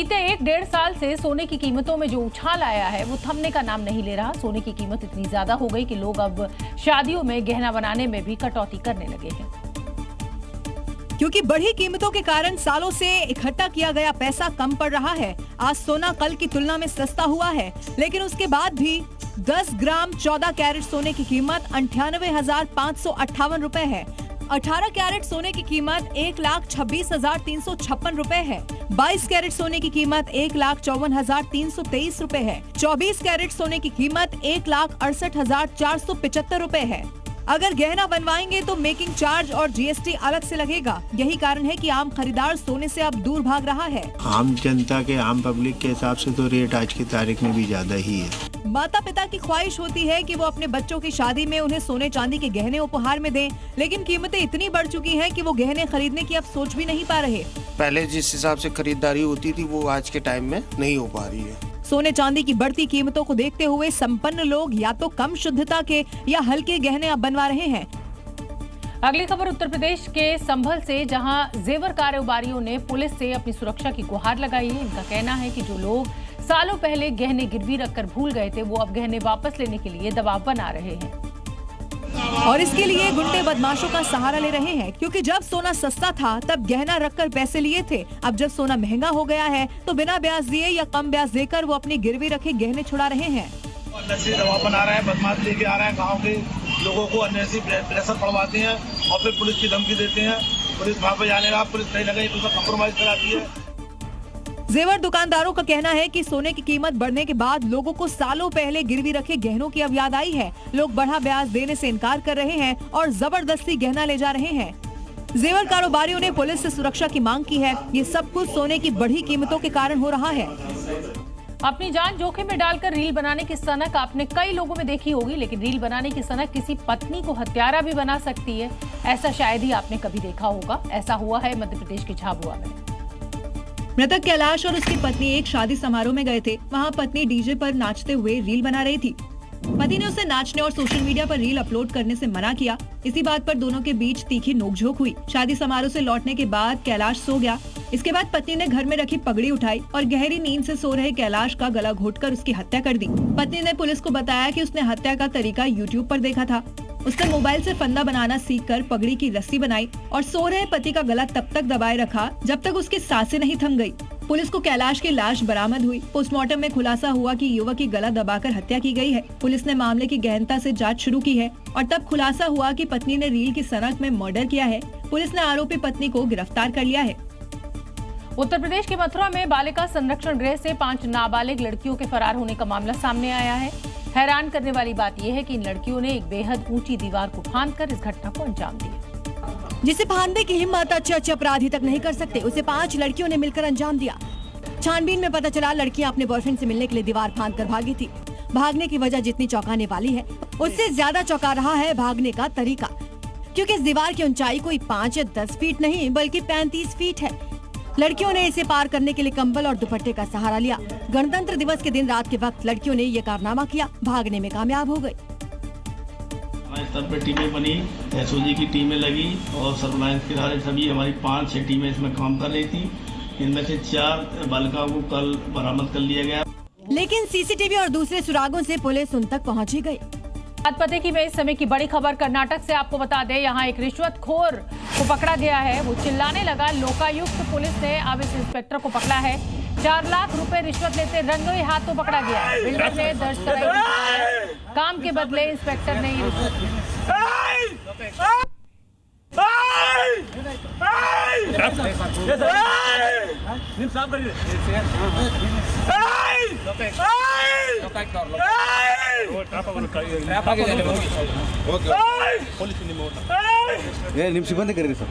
बीते 1-1.5 साल से सोने की कीमतों में जो उछाल आया है वो थमने का नाम नहीं ले रहा। सोने की कीमत इतनी ज्यादा हो गई कि लोग अब शादियों में गहना बनाने में भी कटौती करने लगे हैं। क्योंकि बढ़ी कीमतों के कारण सालों से इकट्ठा किया गया पैसा कम पड़ रहा है। आज सोना कल की तुलना में सस्ता हुआ है, लेकिन उसके बाद भी 10 ग्राम 14 कैरेट सोने की कीमत 98,558 रुपए है। 18 कैरेट सोने की कीमत 1,26,356 रुपए है। 22 कैरेट सोने की कीमत 1,54,323 रुपए है। 24 कैरेट सोने की कीमत 1,68,475 रुपए है। अगर गहना बनवाएंगे तो मेकिंग चार्ज और जीएसटी अलग से लगेगा। यही कारण है कि आम खरीदार सोने से अब दूर भाग रहा है। आम जनता के, आम पब्लिक के हिसाब से तो रेट आज की तारीख में भी ज्यादा ही है। माता पिता की ख्वाहिश होती है कि वो अपने बच्चों की शादी में उन्हें सोने चांदी के गहने उपहार में दें, लेकिन कीमतें इतनी बढ़ चुकी हैं कि वो गहने खरीदने की अब सोच भी नहीं पा रहे। पहले जिस हिसाब से खरीदारी होती थी वो आज के टाइम में नहीं हो पा रही है। सोने चांदी की बढ़ती कीमतों को देखते हुए संपन्न लोग या तो कम शुद्धता के या हल्के गहने अब बनवा रहे हैं। अगली खबर उत्तर प्रदेश के संभल से, जहां जेवर कारोबारियों ने पुलिस से अपनी सुरक्षा की गुहार लगाई है। इनका कहना है कि जो लोग सालों पहले गहने गिरवी रखकर भूल गए थे वो अब गहने वापस लेने के लिए दबाव बना रहे हैं और इसके लिए गुंडे बदमाशों का सहारा ले रहे हैं, क्योंकि जब सोना सस्ता था तब गहना रखकर पैसे लिए थे। अब जब सोना महंगा हो गया है तो बिना ब्याज दिए या कम ब्याज देकर वो अपनी गिरवी रखे गहने छुड़ा रहे हैं। दबाव बना रहा है, बदमाश लेके आ रहा है, गाँव के लोगों को अननेसेसरी प्रेशर पड़वाते हैं और फिर पुलिस की धमकी देते हैं। पुलिस वहाँ पे जाने का, पुलिस नहीं लगे तो कंप्रोमाइज कराती है। जेवर दुकानदारों का कहना है कि सोने की कीमत बढ़ने के बाद लोगों को सालों पहले गिरवी रखे गहनों की अब याद आई है। लोग बढ़ा ब्याज देने से इनकार कर रहे हैं और जबरदस्ती गहना ले जा रहे हैं। जेवर कारोबारियों ने पुलिस से सुरक्षा की मांग की है। ये सब कुछ सोने की बढ़ी कीमतों के कारण हो रहा है। अपनी जान जोखिम में डालकर रील बनाने की सनक आपने कई लोगों में देखी होगी, लेकिन रील बनाने की सनक किसी पत्नी को हत्यारा भी बना सकती है, ऐसा शायद ही आपने कभी देखा होगा। ऐसा हुआ है मध्य प्रदेश के झाबुआ में। मृतक कैलाश और उसकी पत्नी एक शादी समारोह में गए थे। वहां पत्नी डीजे पर नाचते हुए रील बना रही थी। पति ने उसे नाचने और सोशल मीडिया पर रील अपलोड करने से मना किया। इसी बात पर दोनों के बीच तीखी नोकझोंक हुई। शादी समारोह से लौटने के बाद कैलाश सो गया। इसके बाद पत्नी ने घर में रखी पगड़ी उठाई और गहरी नींद से सो रहे कैलाश का गला घोटकर उसकी हत्या कर दी। पत्नी ने पुलिस को बताया कि उसने हत्या का तरीका यूट्यूब पर देखा था। उसने मोबाइल से फंदा बनाना सीखकर पगड़ी की रस्सी बनाई और सो रहे पति का गला तब तक दबाए रखा जब तक उसकी सांसें नहीं थम गई। पुलिस को कैलाश की लाश बरामद हुई। पोस्टमार्टम में खुलासा हुआ कि युवक की गला दबाकर हत्या की गई है। पुलिस ने मामले की गहनता से जांच शुरू की है और तब खुलासा हुआ कि पत्नी ने रील की सनक में मर्डर किया है। पुलिस ने आरोपी पत्नी को गिरफ्तार कर लिया है। उत्तर प्रदेश के मथुरा में बालिका संरक्षण गृह से 5 नाबालिग लड़कियों के फरार होने का मामला सामने आया है। हैरान करने वाली बात यह है कि इन लड़कियों ने एक बेहद ऊंची दीवार को फांदकर इस घटना को अंजाम दिया। जिसे फांदने की हिम्मत अच्छे अपराधी तक नहीं कर सकते, उसे 5 लड़कियों ने मिलकर अंजाम दिया। छानबीन में पता चला लड़कियां अपने बॉयफ्रेंड से मिलने के लिए दीवार फांदकर भागी थी। भागने की वजह जितनी चौंकाने वाली है, उससे ज्यादा चौंका रहा है भागने का तरीका, क्योंकि इस दीवार की ऊंचाई कोई 5 या 10 फीट नहीं बल्कि 35 फीट है। लड़कियों ने इसे पार करने के लिए कंबल और दुपट्टे का सहारा लिया। गणतंत्र दिवस के दिन रात के वक्त लड़कियों ने ये कारनामा किया। भागने में कामयाब हो गई। हमारे स्तर पर टीमें बनी, एसओजी की टीमें लगी और सर्विलांस के सहारे सभी हमारी 5-6 टीमें इसमें काम कर रही थी। इनमें से 4 बालिकाओं को कल बरामद कर लिया गया, लेकिन सीसीटीवी और दूसरे सुरागों से पुलिस उन तक पहुंच ही गई। बात पते की में इस समय की बड़ी खबर कर्नाटक से आपको बता दें, यहाँ एक रिश्वतखोर को पकड़ा गया है। वो चिल्लाने लगा। लोकायुक्त पुलिस ने अब इस इंस्पेक्टर को पकड़ा है। 4 लाख रुपए रिश्वत लेते रंगे हाथों पकड़ा गया। बिल्डर ने दर्ज कराई काम के बदले इंस्पेक्टर ने ये रिश्वत दी। ನಿಮ್ ಸಿಬ್ಬಂದಿ ಕರೀರಿ ಸರ್.